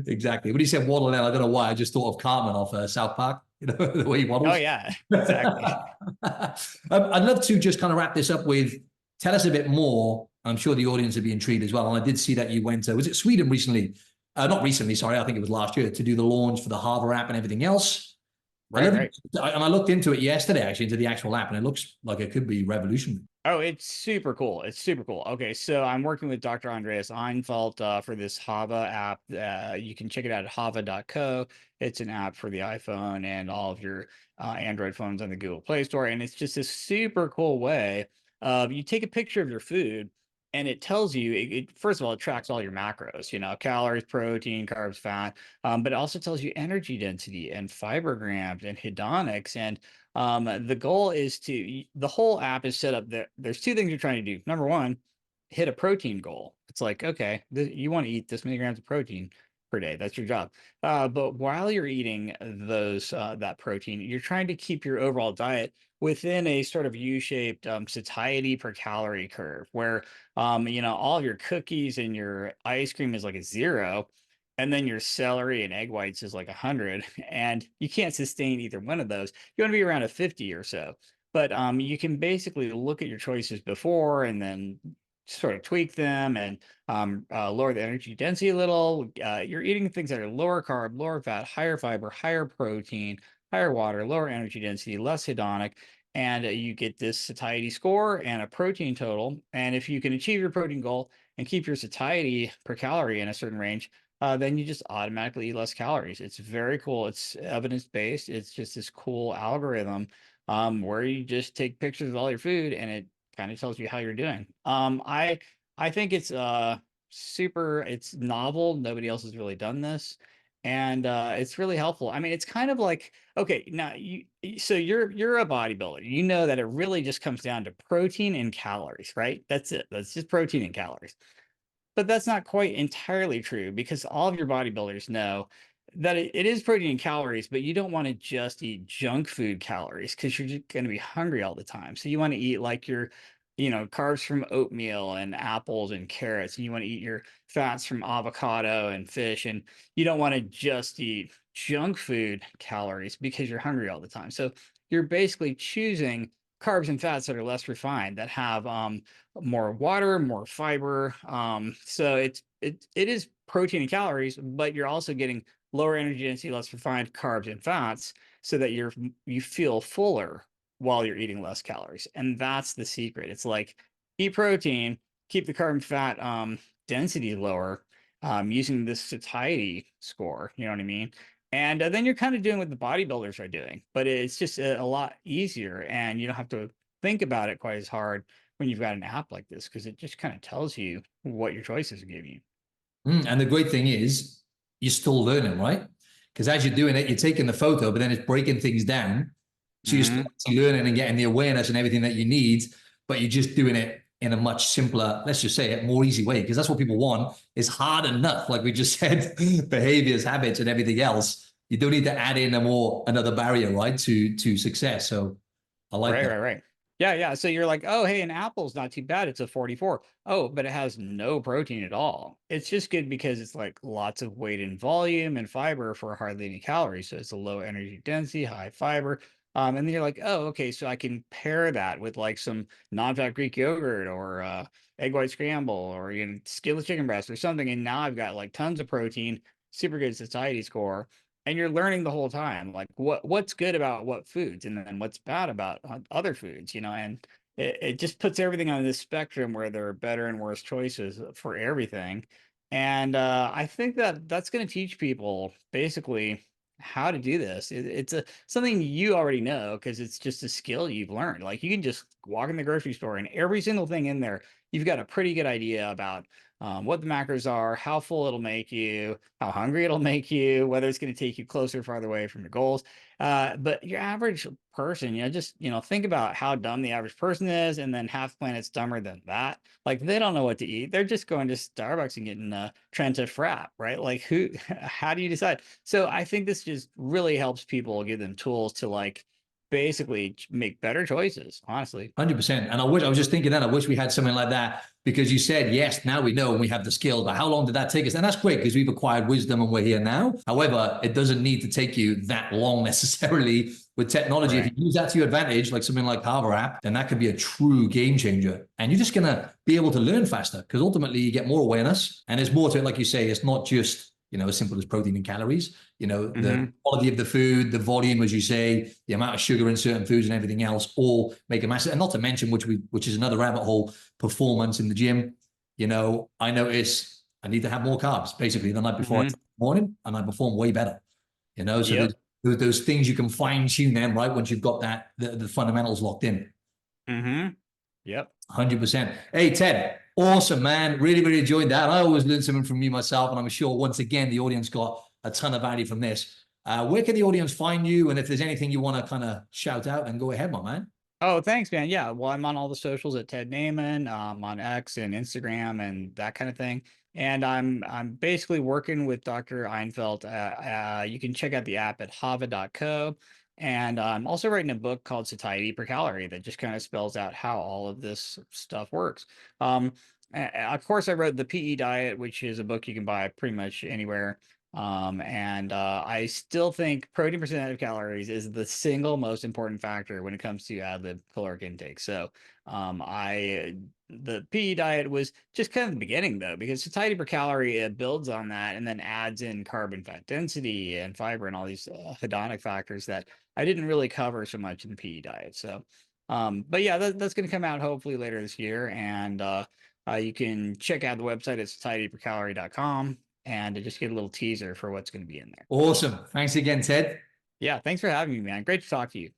Exactly. When you said waddle in, I don't know why. I just thought of Cartman off South Park, you know, the way he Oh waddles. yeah, exactly. I'd love to just kind of wrap this up with, tell us a bit more. I'm sure the audience would be intrigued as well. And I did see that you went to, was it Sweden recently? Not recently, sorry. I think it was last year, to do the launch for the Hava app and everything else. Right, right. And I looked into it yesterday, actually, into the actual app, and it looks like it could be revolutionary. Oh, it's super cool. It's super cool. Okay, so I'm working with Dr. Andreas Einfeld for this Hava app. You can check it out at hava.co. It's an app for the iPhone and all of your Android phones on the Google Play Store. And it's just a super cool way of you take a picture of your food and it tells you, first of all, it tracks all your macros, you know, calories, protein, carbs, fat, but it also tells you energy density and fiber grams and hedonics. And the goal is the whole app is set up that there's two things you're trying to do. Number one, hit a protein goal. It's like, okay, you want to eat this many grams of protein per day. That's your job. But while you're eating that protein, you're trying to keep your overall diet within a sort of U-shaped satiety per calorie curve where, you know, all of your cookies and your ice cream is like a 0. And then your celery and egg whites is like 100, and you can't sustain either one of those. You want to be around a 50 or so. But you can basically look at your choices before and then sort of tweak them and lower the energy density a little. You're eating things that are lower carb, lower fat, higher fiber, higher protein, higher water, lower energy density, less hedonic. And you get this satiety score and a protein total. And if you can achieve your protein goal and keep your satiety per calorie in a certain range, then you just automatically eat less calories. It's very cool. It's evidence-based. It's just this cool algorithm where you just take pictures of all your food and it kind of tells you how you're doing. I think it's it's novel. Nobody else has really done this. And it's really helpful. I mean, it's kind of like, okay, now so you're a bodybuilder. You know that it really just comes down to protein and calories, right? That's it. That's just protein and calories. But that's not quite entirely true because all of your bodybuilders know that it is protein and calories, but you don't want to just eat junk food calories because you're just going to be hungry all the time. So you want to eat like your, you know, carbs from oatmeal and apples and carrots, and you want to eat your fats from avocado and fish, and you don't want to just eat junk food calories because you're hungry all the time. So you're basically choosing carbs and fats that are less refined, that have more water, more fiber. So it is protein and calories, but you're also getting lower energy density, less refined carbs and fats, so that you feel fuller while you're eating less calories. And that's the secret. It's like eat protein, keep the carb and fat density lower, using this satiety score. You know what I mean? And then you're kind of doing what the bodybuilders are doing, but it's just a lot easier, and you don't have to think about it quite as hard when you've got an app like this because it just kind of tells you what your choices give you. And the great thing is, you're still learning, right? Because as you're doing it, you're taking the photo, but then it's breaking things down. So you're still learning and getting the awareness and everything that you need, but you're just doing it in a much simpler, let's just say it, more easy way, because that's what people want. Is hard enough, like we just said, behaviors, habits, and everything else. You don't need to add in another barrier, right, to success. So I like Right, that. right, right. Yeah, yeah. So you're like, oh, hey, an apple's not too bad. It's a 44. Oh, but it has no protein at all. It's just good because it's like lots of weight and volume and fiber for hardly any calories. So it's a low energy density, high fiber. And then you're like, oh, okay, so I can pair that with like some non-fat Greek yogurt or egg white scramble or skinless chicken breast or something. And now I've got like tons of protein, super good satiety score, and you're learning the whole time like what's good about what foods and then what's bad about other foods, you know. And it just puts everything on this spectrum where there are better and worse choices for everything. And I think that that's going to teach people basically how to do this. It's something you already know because it's just a skill you've learned. Like you can just walk in the grocery store and every single thing in there you've got a pretty good idea about what the macros are, how full it'll make you, how hungry it'll make you, whether it's going to take you closer or farther away from your goals. But your average person, just, think about how dumb the average person is, and then half the planet's dumber than that. Like, they don't know what to eat. They're just going to Starbucks and getting a Trenta frap, right? Like, how do you decide? So I think this just really helps people, give them tools to like basically make better choices, honestly. 100%. And I was just thinking that I wish we had something like that, because you said, yes, now we know and we have the skills, but how long did that take us? And that's great because we've acquired wisdom and we're here now. However, it doesn't need to take you that long necessarily with technology. Right. If you use that to your advantage, like something like Hava App, then that could be a true game changer. And you're just going to be able to learn faster because ultimately you get more awareness and there's more to it. Like you say, it's not just, as simple as protein and calories, the quality of the food, the volume, as you say, the amount of sugar in certain foods and everything else all make a massive, and not to mention, which is another rabbit hole, performance in the gym. I notice I need to have more carbs basically the night before in the morning, and I perform way better, so Yep. those things you can fine tune them, right? Once you've got the fundamentals locked in. Yep. 100%. Hey, Ted, awesome, man. Really, really enjoyed that. I always learn something from you myself, and I'm sure once again the audience got a ton of value from this. Where can the audience find you? And if there's anything you want to kind of shout out, then go ahead, my man. Oh, thanks, man. Yeah, well, I'm on all the socials at Ted Naiman, on X and Instagram and that kind of thing. And I'm basically working with Dr. Einfeld. You can check out the app at hava.co. And I'm also writing a book called Satiety per Calorie that just kind of spells out how all of this stuff works. Of course, I wrote the P.E Diet, which is a book you can buy pretty much anywhere. I still think protein percent of calories is the single most important factor when it comes to ad lib caloric intake. So, the PE diet was just kind of the beginning though, because satiety per calorie, it builds on that and then adds in carbon, fat density, and fiber and all these hedonic factors that I didn't really cover so much in the PE diet. So, but yeah, that's going to come out hopefully later this year. And, you can check out the website at satietypercalorie.com and to just get a little teaser for what's going to be in there. Awesome. Thanks again, Ted. Yeah, thanks for having me, man. Great to talk to you.